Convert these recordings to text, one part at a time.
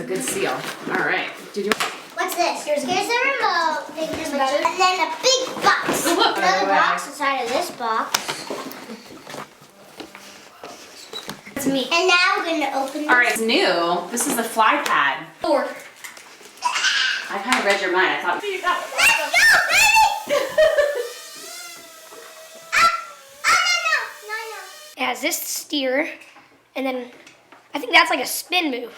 good seal. All right. Did you? What's this? Here's the remote. And then a big box. Oh, look. Another box inside of this box. It's me. And now we're going to open this. All right, it's new. This is the fly pad. Or. I kind of read your mind. I thought. Let's go, baby! No. It has this steer, and then I think that's like a spin move.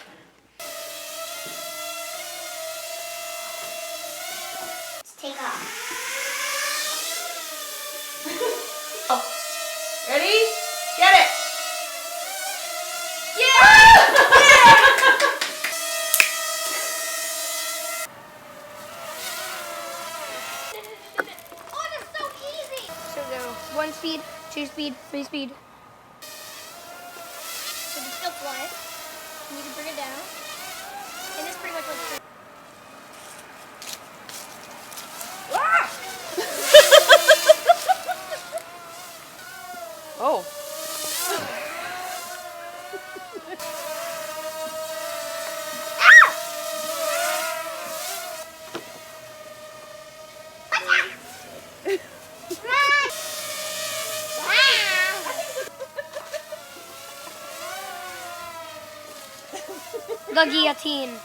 Let's take off. Oh. Ready? Get it! Oh, that's so easy. So go 1 speed, 2 speed, 3 speed. So it's still flying. And you can bring it down. And it's pretty much like. Oh. The guillotine. No,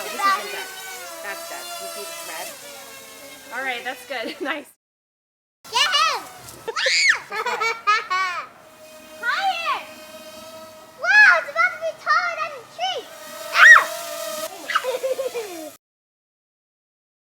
this isn't dead. That's dead. You see the thread? All right, that's good. Nice. Get him!